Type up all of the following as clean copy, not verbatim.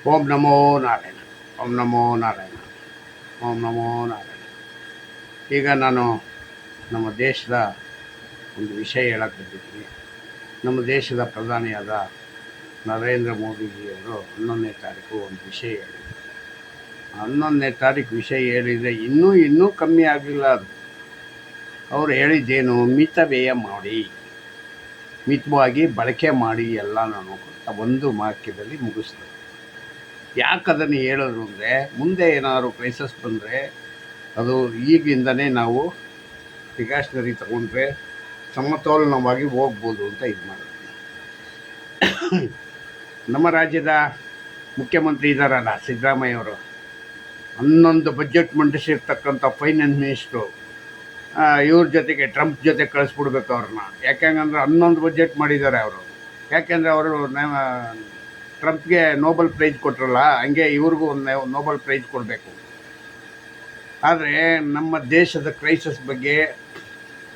ಓಂ ನಮೋ ನಾರಾಯಣ. ಓಂ ನಮೋ ನಾರಾಯಣ. ಓಂ ನಮೋ ನಾರಾಯಣ. ಈಗ ನಾನು ನಮ್ಮ ದೇಶದ ಒಂದು ವಿಷಯ ಹೇಳಕ್ಕೆ ಬಂದಿದ್ದೀನಿ. ನಮ್ಮ ದೇಶದ ಪ್ರಧಾನಿಯಾದ ನರೇಂದ್ರ ಮೋದಿಜಿಯವರು 11ನೇ ತಾರೀಕು ಒಂದು ವಿಷಯ ಹೇಳಿದರು. 11ನೇ ತಾರೀಕು ವಿಷಯ ಹೇಳಿದರೆ ಇನ್ನೂ ಕಮ್ಮಿ ಆಗಲಿಲ್ಲ. ಅದು ಅವರು ಹೇಳಿದ್ದೇನು, ಮಿತವ್ಯಯ ಮಾಡಿ, ಮಿತವಾಗಿ ಬಳಕೆ ಮಾಡಿ ಎಲ್ಲನೂ ಒಂದು ವಾಕ್ಯದಲ್ಲಿ ಮುಗಿಸ್ತಾರೆ. ಯಾಕೆ ಅದನ್ನು ಹೇಳಿದ್ರು ಅಂದರೆ, ಮುಂದೆ ಏನಾದ್ರು ಕ್ರೈಸಸ್ ಬಂದರೆ ಅದು ಈಗಿಂದನೇ ನಾವು ಪ್ರಿಕಾಷನರಿ ತಗೊಂಡ್ರೆ ಸಮತೋಲನವಾಗಿ ಹೋಗ್ಬೋದು ಅಂತ ಇದು ಮಾಡೋದು. ನಮ್ಮ ರಾಜ್ಯದ ಮುಖ್ಯಮಂತ್ರಿ ಇದ್ದಾರಲ್ಲ ಸಿದ್ದರಾಮಯ್ಯವರು, 11 ಬಜೆಟ್ ಮಂಡಿಸಿರ್ತಕ್ಕಂಥ ಫೈನಾನ್ಸ್ ಮಿನಿಸ್ಟ್ರು, ಇವ್ರ ಜೊತೆಗೆ ಟ್ರಂಪ್ ಜೊತೆ ಕಳಿಸ್ಬಿಡ್ಬೇಕು ಅವ್ರನ್ನ. ಯಾಕೆಂದ್ರೆ 11 ಬಜೆಟ್ ಮಾಡಿದ್ದಾರೆ ಅವರು. ಯಾಕೆಂದರೆ ಅವರು ಟ್ರಂಪ್ಗೆ ನೋಬೆಲ್ ಪ್ರೈಸ್ ಕೊಟ್ಟರಲ್ಲ, ಹಂಗೆ ಇವ್ರಿಗೂ ಒಂದು ನೋಬೆಲ್ ಪ್ರೈಸ್ ಕೊಡಬೇಕು. ಆದರೆ ನಮ್ಮ ದೇಶದ ಕ್ರೈಸಿಸ್ ಬಗ್ಗೆ,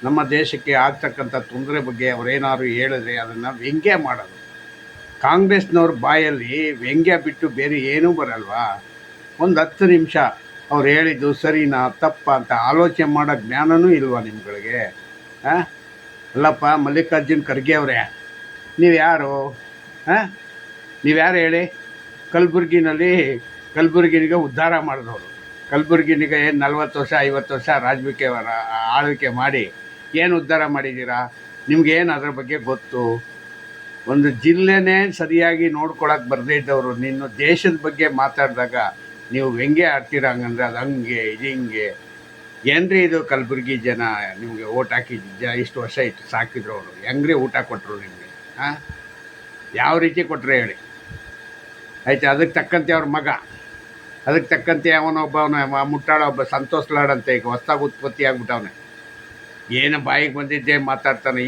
ನಮ್ಮ ದೇಶಕ್ಕೆ ಆಗ್ತಕ್ಕಂಥ ತೊಂದರೆ ಬಗ್ಗೆ ಅವರೇನಾದ್ರು ಹೇಳಿದ್ರೆ ಅದನ್ನು ವ್ಯಂಗ್ಯ ಮಾಡೋದು. ಕಾಂಗ್ರೆಸ್ನವ್ರ ಬಾಯಲ್ಲಿ ವ್ಯಂಗ್ಯ ಬಿಟ್ಟು ಬೇರೆ ಏನೂ ಬರಲ್ವಾ? ಒಂದು 10 ನಿಮಿಷ ಅವ್ರು ಹೇಳಿದ್ದು ಸರಿನಾ ತಪ್ಪ ಅಂತ ಆಲೋಚನೆ ಮಾಡೋ ಜ್ಞಾನವೂ ಇಲ್ವಾ ನಿಮ್ಗಳಿಗೆ? ಅಲ್ಲಪ್ಪ, ಮಲ್ಲಿಕಾರ್ಜುನ್ ಖರ್ಗೆ ಅವರೇ, ನೀವು ಯಾರು? ನೀವ್ಯಾರು ಹೇಳಿ? ಕಲಬುರ್ಗಿನಿಗೆ ಉದ್ಧಾರ ಮಾಡಿದವರು. ಕಲಬುರ್ಗಿನಿಗೆ 40 ವರ್ಷ 50 ವರ್ಷ ಆಳ್ವಿಕೆ ಮಾಡಿ ಏನು ಉದ್ಧಾರ ಮಾಡಿದ್ದೀರಾ? ನಿಮ್ಗೇನು ಅದರ ಬಗ್ಗೆ ಗೊತ್ತು? ಒಂದು ಜಿಲ್ಲೆನೇ ಸರಿಯಾಗಿ ನೋಡ್ಕೊಳಕ್ಕೆ ಬರದೇ ಇದ್ದವರು ನಿನ್ನ ದೇಶದ ಬಗ್ಗೆ ಮಾತಾಡಿದಾಗ ನೀವು ವ್ಯಂಗ್ಯ ಆಡ್ತೀರ. ಹಂಗಂದ್ರೆ ಅದು ಹಂಗೆ ಇದು ಹಿಂಗೆ ಏನ್ರಿ ಇದು? ಕಲಬುರ್ಗಿ ಜನ ನಿಮಗೆ ಓಟ್ ಹಾಕಿ ಇಷ್ಟು ವರ್ಷ ಇಟ್ಟು ಸಾಕಿದ್ರು. ಅವರು ಹೆಂಗ್ರಿ ಊಟ ಕೊಟ್ಟರು ನಿಮಗೆ? ಯಾವ ರೀತಿ ಕೊಟ್ಟರೆ ಹೇಳಿ? ಆಯ್ತು, ಅದಕ್ಕೆ ತಕ್ಕಂತೆ ಅವ್ರ ಮಗ, ಅದಕ್ಕೆ ತಕ್ಕಂತೆ ಅವನೊಬ್ಬ ಮುಟ್ಟಾಳ ಒಬ್ಬ ಸಂತೋಷ್ ಲಾಡ್ ಅಂತ ಈಗ ಹೊಸ್ದಾಗಿ ಉತ್ಪತ್ತಿ ಆಗ್ಬಿಟ್ಟವನೆ. ಏನು ಬಾಯಿಗೆ ಬಂದಿದ್ದೆ ಮಾತಾಡ್ತಾನೆ.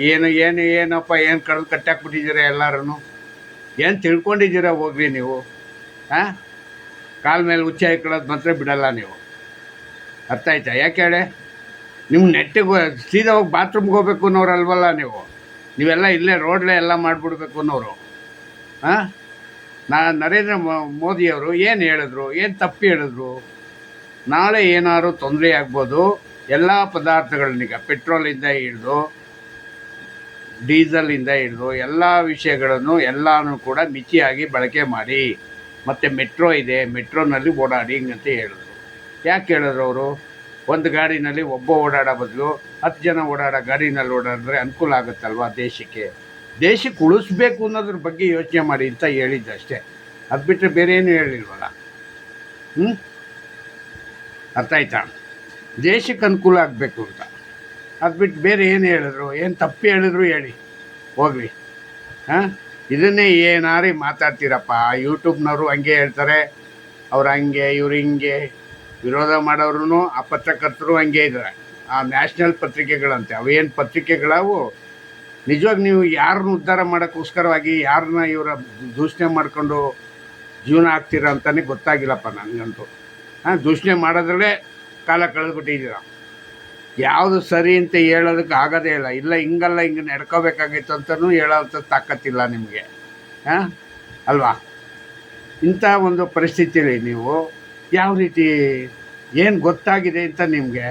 ಏನಪ್ಪ ಏನು ಕಡ್ದು ಕಟ್ಟಾಕ್ಬಿಟ್ಟಿದ್ದೀರ ಎಲ್ಲರೂ? ಏನು ತಿಳ್ಕೊಂಡಿದ್ದೀರ? ಹೋಗ್ರಿ ನೀವು. ಕಾಲ ಮೇಲೆ ಹುಚ್ಚ ಇಕ್ಕೊಳ್ಳೋದು ಮಾತ್ರ ಬಿಡಲ್ಲ ನೀವು. ಅರ್ಥ ಆಯ್ತಾ? ಯಾಕೆ ಹೇಳಿ? ನಿಮ್ಮ ನೆಟ್ಟಿಗೆ ಸೀದಾ ಹೋಗಿ ಬಾತ್ರೂಮ್ಗೆ ಹೋಗ್ಬೇಕು ಅನ್ನೋರಲ್ವಲ್ಲ ನೀವು. ನೀವೆಲ್ಲ ಇಲ್ಲೇ ರೋಡ್ಲೇ ಎಲ್ಲ ಮಾಡಿಬಿಡ್ಬೇಕು ಅನ್ನೋರು. ನರೇಂದ್ರ ಮೋದಿಯವರು ಏನು ಹೇಳಿದ್ರು? ಏನು ತಪ್ಪು ಹೇಳಿದ್ರು? ನಾಳೆ ಏನಾದ್ರು ತೊಂದರೆ ಆಗ್ಬೋದು. ಎಲ್ಲ ಪದಾರ್ಥಗಳನ್ನೀಗ ಪೆಟ್ರೋಲಿಂದ ಹಿಡಿದು ಡೀಸಲಿಂದ ಹಿಡಿದು ಎಲ್ಲ ವಿಷಯಗಳನ್ನು ಎಲ್ಲನೂ ಕೂಡ ಮಿತಿಯಾಗಿ ಬಳಕೆ ಮಾಡಿ. ಮತ್ತು ಮೆಟ್ರೋ ಇದೆ, ಮೆಟ್ರೋನಲ್ಲಿ ಓಡಾಡಿ ಹಿಂಗಂತ ಹೇಳಿದ್ರು. ಯಾಕೆ ಹೇಳಿದ್ರು ಅವರು? ಒಂದು ಗಾಡಿನಲ್ಲಿ ಒಬ್ಬ ಓಡಾಡೋ ಬದಲು 10 ಜನ ಓಡಾಡೋ ಗಾಡಿನಲ್ಲಿ ಓಡಾಡಿದ್ರೆ ಅನುಕೂಲ ಆಗುತ್ತಲ್ವ ದೇಶಕ್ಕೆ ಉಳಿಸ್ಬೇಕು ಅನ್ನೋದ್ರ ಬಗ್ಗೆ ಯೋಚನೆ ಮಾಡಿ ಅಂತ ಹೇಳಿದ್ದಷ್ಟೇ. ಅದು ಬಿಟ್ಟರೆ ಬೇರೆ ಏನೂ ಹೇಳಿಲ್ವಲ್ಲ. ಅರ್ಥ ಆಯ್ತಾ? ದೇಶಕ್ಕೆ ಅನುಕೂಲ ಆಗಬೇಕು ಅಂತ. ಅದು ಬಿಟ್ಟು ಬೇರೆ ಏನು ಹೇಳಿದ್ರು? ಏನು ತಪ್ಪು ಹೇಳಿದ್ರು ಹೇಳಿ ಹೋಗ್ಲಿ. ಇದನ್ನೇ ಏನಾರು ಮಾತಾಡ್ತೀರಪ್ಪ. ಯೂಟ್ಯೂಬ್ನವರು ಹಂಗೆ ಹೇಳ್ತಾರೆ, ಅವ್ರು ಹಂಗೆ ಇವ್ರು ಹಿಂಗೆ. ವಿರೋಧ ಮಾಡೋರು ಆ ಪತ್ರಕರ್ತರು ಹಂಗೆ ಇದ್ದಾರೆ. ಆ ನ್ಯಾಷನಲ್ ಪತ್ರಿಕೆಗಳಂತೆ, ಅವೇನು ಪತ್ರಿಕೆಗಳವು? ನಿಜವಾಗಿ ನೀವು ಯಾರನ್ನ ಉದ್ಧಾರ ಮಾಡೋಕ್ಕೋಸ್ಕರವಾಗಿ ಯಾರನ್ನ ಇವರ ದೂಷಣೆ ಮಾಡಿಕೊಂಡು ಜೀವನ ಆಗ್ತೀರ ಅಂತಲೇ ಗೊತ್ತಾಗಿಲ್ಲಪ್ಪ ನನಗಂತೂ. ದೂಷಣೆ ಮಾಡೋದ್ರಲ್ಲೇ ಕಾಲ ಕಳೆದುಬಿಟ್ಟಿದ್ದೀರ. ಯಾವುದು ಸರಿ ಅಂತ ಹೇಳೋದಕ್ಕೆ ಆಗೋದೇ ಇಲ್ಲ. ಇಲ್ಲ ಹಿಂಗಲ್ಲ, ಹಿಂಗೆ ನಡ್ಕೋಬೇಕಾಗಿತ್ತು ಅಂತಲೂ ಹೇಳೋಂಥ ತಾಕತ್ತಿಲ್ಲ ನಿಮಗೆ, ಅಲ್ವಾ? ಇಂಥ ಒಂದು ಪರಿಸ್ಥಿತಿಯಲ್ಲಿ ನೀವು ಯಾವ ರೀತಿ, ಏನು ಗೊತ್ತಾಗಿದೆ ಅಂತ ನಿಮಗೆ?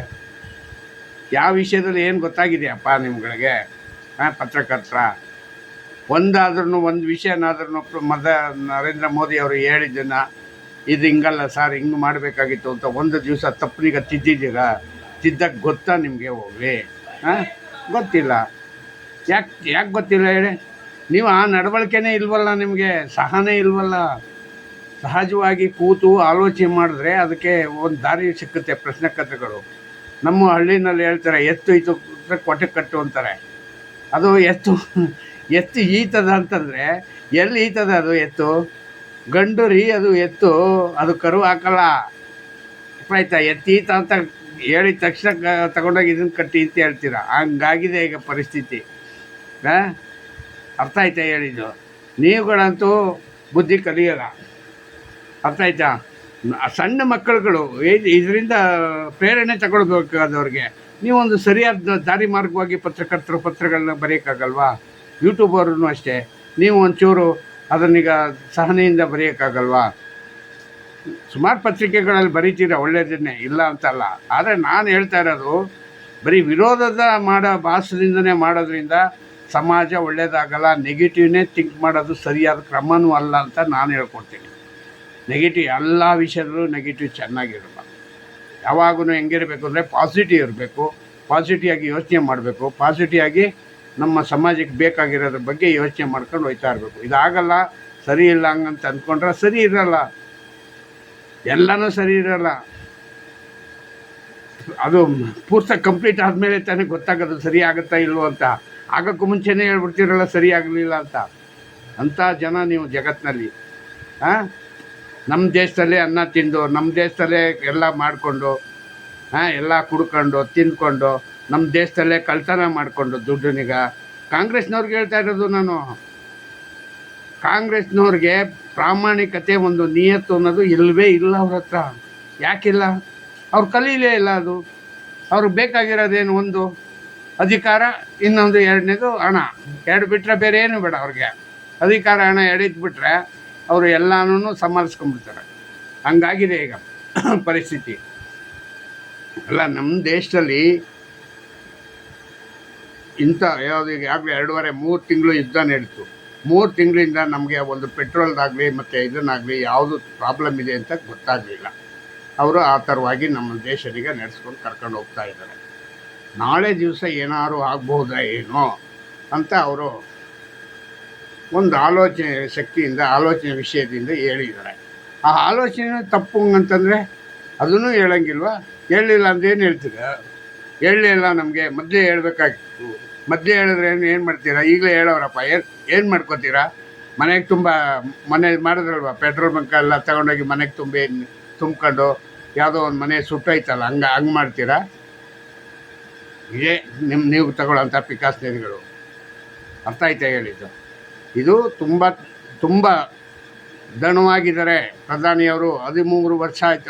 ಯಾವ ವಿಷಯದಲ್ಲಿ ಏನು ಗೊತ್ತಾಗಿದೆಯಪ್ಪ ನಿಮ್ಗಳಿಗೆ? ಪತ್ರಕರ್ತರ ಒಂದು ವಿಷಯನಾದ್ರೂ ನರೇಂದ್ರ ಮೋದಿ ಅವರು ಹೇಳಿದ್ದನ್ನು ಇದು ಹಿಂಗಲ್ಲ ಸರ್, ಹಿಂಗೆ ಮಾಡಬೇಕಾಗಿತ್ತು ಅಂತ ಒಂದು ದಿವಸ ತಪ್ಪನಿಗೆ ತಿದ್ದಿದ್ದೀರಾ? ತಿದ್ದಕ್ಕೆ ಗೊತ್ತಾ ನಿಮಗೆ? ಹೋಗ್ಲಿ. ಗೊತ್ತಿಲ್ಲ. ಯಾಕೆ ಗೊತ್ತಿಲ್ಲ ಹೇಳಿ? ನೀವು ಆ ನಡವಳಿಕೆನೇ ಇಲ್ವಲ್ಲ, ನಿಮಗೆ ಸಹನೆ ಇಲ್ವಲ್ಲ. ಸಹಜವಾಗಿ ಕೂತು ಆಲೋಚನೆ ಮಾಡಿದ್ರೆ ಅದಕ್ಕೆ ಒಂದು ದಾರಿ ಸಿಕ್ಕುತ್ತೆ. ಪ್ರಶ್ನೆಕರ್ತಗಳು ನಮ್ಮ ಹಳ್ಳಿನಲ್ಲಿ ಹೇಳ್ತಾರೆ, ಎತ್ತು ಈತು ಕೊಟ್ಟೆ ಕಟ್ಟು ಅಂತಾರೆ. ಅದು ಎತ್ತು ಈತದ ಅಂತಂದರೆ ಎಲ್ಲಿ ಈತದ? ಅದು ಎತ್ತು ಗಂಡು ರೀ, ಅದು ಎತ್ತು, ಅದು ಕರು ಹಾಕಲ್ಲ. ಆಯ್ತಾ? ಎತ್ತು ಈತ ಅಂತ ಹೇಳಿದ ತಕ್ಷಣ ತಗೊಂಡೋಗಿ ಇದನ್ನು ಕಟ್ಟಿ ಅಂತ ಹೇಳ್ತೀರ. ಹಂಗಾಗಿದೆ ಈಗ ಪರಿಸ್ಥಿತಿ. ಅರ್ಥ ಆಯ್ತಾ ಹೇಳಿದ್ದು? ನೀವುಗಳಂತೂ ಬುದ್ಧಿ ಕಲಿಯೋಲ್ಲ. ಅರ್ಥ ಆಯ್ತಾ? ಸಣ್ಣ ಮಕ್ಕಳುಗಳು ಇದರಿಂದ ಪ್ರೇರಣೆ ತಗೊಳ್ಬೇಕಾದವ್ರಿಗೆ ನೀವೊಂದು ಸರಿಯಾದ ದಾರಿ ಮಾರ್ಗವಾಗಿ ಪತ್ರಗಳನ್ನ ಬರೆಯೋಕ್ಕಾಗಲ್ವಾ? ಯೂಟ್ಯೂಬರ್ನು ಅಷ್ಟೇ, ನೀವು ಒಂಚೂರು ಅದನ್ನೀಗ ಸಹನೆಯಿಂದ ಬರೆಯೋಕ್ಕಾಗಲ್ವಾ? ಸುಮಾರು ಪತ್ರಿಕೆಗಳಲ್ಲಿ ಬರೀತೀರ ಒಳ್ಳೆಯದನ್ನೇ, ಇಲ್ಲ ಅಂತಲ್ಲ. ಆದರೆ ನಾನು ಹೇಳ್ತಾ ಇರೋದು ಬರೀ ವಿರೋಧದ ಭಾಷೆಯಿಂದನೇ ಮಾಡೋದ್ರಿಂದ ಸಮಾಜ ಒಳ್ಳೆಯದಾಗಲ್ಲ. ನೆಗೆಟಿವ್ನೇ ಥಿಂಕ್ ಮಾಡೋದು ಸರಿಯಾದ ಕ್ರಮವೂ ಅಲ್ಲ ಅಂತ ನಾನು ಹೇಳ್ಕೊಡ್ತೀನಿ. ನೆಗೆಟಿವ್ ಎಲ್ಲ ವಿಷಯದಲ್ಲೂ ನೆಗೆಟಿವ್ ಚೆನ್ನಾಗಿರಲ್ಲ. ಯಾವಾಗೂ ಹೆಂಗಿರಬೇಕು ಅಂದರೆ ಪಾಸಿಟಿವ್ ಇರಬೇಕು, ಪಾಸಿಟಿವ್ ಆಗಿ ಯೋಚನೆ ಮಾಡಬೇಕು, ಪಾಸಿಟಿವ್ ಆಗಿ ನಮ್ಮ ಸಮಾಜಕ್ಕೆ ಬೇಕಾಗಿರೋದ್ರ ಬಗ್ಗೆ ಯೋಚನೆ ಮಾಡ್ಕೊಂಡು ಹೋಗ್ತಾ ಇರಬೇಕು. ಇದಾಗಲ್ಲ, ಸರಿ ಇಲ್ಲ ಹಂಗಂತ ಅಂದ್ಕೊಂಡ್ರೆ ಸರಿ ಇರಲ್ಲ, ಎಲ್ಲನೂ ಸರಿ ಇರಲ್ಲ. ಅದು ಪೂರ್ತಿ ಕಂಪ್ಲೀಟ್ ಆದಮೇಲೆ ತಾನೇ ಗೊತ್ತಾಗೋದು ಸರಿ ಆಗುತ್ತಾ ಇಲ್ವೋ ಅಂತ. ಆಗೋಕ್ಕೂ ಮುಂಚೆನೇ ಹೇಳ್ಬಿಡ್ತೀರಲ್ಲ ಸರಿ ಆಗಲಿಲ್ಲ ಅಂತ. ಅಂಥ ಜನ ನೀವು ಜಗತ್ತಿನಲ್ಲಿ. ನಮ್ಮ ದೇಶದಲ್ಲೇ ಅನ್ನ ತಿಂದು, ನಮ್ಮ ದೇಶದಲ್ಲೇ ಎಲ್ಲ ಮಾಡಿಕೊಂಡು, ಎಲ್ಲ ಕುಡ್ಕೊಂಡು ತಿಂದ್ಕೊಂಡು, ನಮ್ಮ ದೇಶದಲ್ಲೇ ಕಳ್ತನ ಮಾಡಿಕೊಂಡು ದುಡ್ಡನಿಗ ಕಾಂಗ್ರೆಸ್ನವ್ರಿಗೆ ಹೇಳ್ತಾ ಇರೋದು ನಾನು. ಕಾಂಗ್ರೆಸ್ನವ್ರಿಗೆ ಪ್ರಾಮಾಣಿಕತೆ, ಒಂದು ನಿಯತ್ತು ಅನ್ನೋದು ಇಲ್ಲವೇ ಇಲ್ಲ ಅವ್ರ ಹತ್ರ. ಯಾಕಿಲ್ಲ? ಅವ್ರು ಕಲೀಲೇ ಇಲ್ಲ. ಅದು ಅವ್ರಿಗೆ ಬೇಕಾಗಿರೋದೇನು? ಒಂದು ಅಧಿಕಾರ, ಇನ್ನೊಂದು ಎರಡನೇದು ಹಣ. ಎರಡು ಬಿಟ್ಟರೆ ಬೇರೆ ಏನು ಬೇಡ ಅವ್ರಿಗೆ. ಅಧಿಕಾರ ಹಣ ಎಡಿದ್ಬಿಟ್ರೆ ಅವರು ಎಲ್ಲನೂ ಸಂಭಾಳಿಸ್ಕೊಂಡ್ಬಿಡ್ತಾರೆ. ಹಂಗಾಗಿದೆ ಈಗ ಪರಿಸ್ಥಿತಿ. ಅಲ್ಲ, ನಮ್ಮ ದೇಶದಲ್ಲಿ ಇಂಥ ಯಾವುದು ಆಗಲೇ 2.5-3 ತಿಂಗಳು ಯುದ್ಧ ನಡೀತು. 3 ತಿಂಗಳಿಂದ ನಮಗೆ ಒಂದು ಪೆಟ್ರೋಲ್ದಾಗಲಿ ಮತ್ತು ಇದನ್ನಾಗಲಿ ಯಾವುದು ಪ್ರಾಬ್ಲಮ್ ಇದೆ ಅಂತ ಗೊತ್ತಾಗಲಿಲ್ಲ. ಅವರು ಆ ಥರವಾಗಿ ನಮ್ಮ ದೇಶನಿಗೆ ನಡೆಸ್ಕೊಂಡು ಕರ್ಕೊಂಡು ಹೋಗ್ತಾ ಇದ್ದಾರೆ. ನಾಳೆ ದಿವಸ ಏನಾದ್ರು ಆಗ್ಬಹುದಾ ಏನೋ ಅಂತ ಅವರು ಒಂದು ಆಲೋಚನೆ ಶಕ್ತಿಯಿಂದ, ಆಲೋಚನೆ ವಿಷಯದಿಂದ ಹೇಳಿದ್ದಾರೆ. ಆ ಆಲೋಚನೆ ತಪ್ಪು ಅಂತಂದರೆ ಅದನ್ನು ಹೇಳೋಂಗಿಲ್ವ? ಹೇಳಲಿಲ್ಲ ಅಂದ್ರೆ ಏನು ಹೇಳ್ತೀರ? ಹೇಳಲಿಲ್ಲ, ನಮಗೆ ಮೊದಲೇ ಹೇಳ್ಬೇಕಾಗಿತ್ತು. ಮೊದಲೇ ಹೇಳಿದ್ರೆ ಏನು ಮಾಡ್ತೀರಾ? ಈಗಲೇ ಹೇಳೋರಪ್ಪ, ಏನು ಮಾಡ್ಕೋತೀರಾ? ಮನೆಗೆ ತುಂಬ ಮನೆ ಮಾಡಿದ್ರಲ್ವ, ಪೆಟ್ರೋಲ್ ಬಂಕ್ ಎಲ್ಲ ತಗೊಂಡೋಗಿ ಮನೆಗೆ ತುಂಬ್ಕೊಂಡು ಯಾವುದೋ ಒಂದು ಮನೆ ಸುಟ್ಟೋಯ್ತಲ್ಲ, ಹಂಗೆ ಮಾಡ್ತೀರಾ? ಇದೇ ನೀವು ತಗೊಳ್ಳೋಂಥ ಪಿಕಾಸ್ನೇರಿಗಳು. ಅರ್ಥ ಆಯ್ತಾ ಹೇಳಿದ್ದು? ಇದು ತುಂಬ ದಣವಾಗಿದ್ದಾರೆ ಪ್ರಧಾನಿಯವರು. 13 ವರ್ಷ ಆಯ್ತು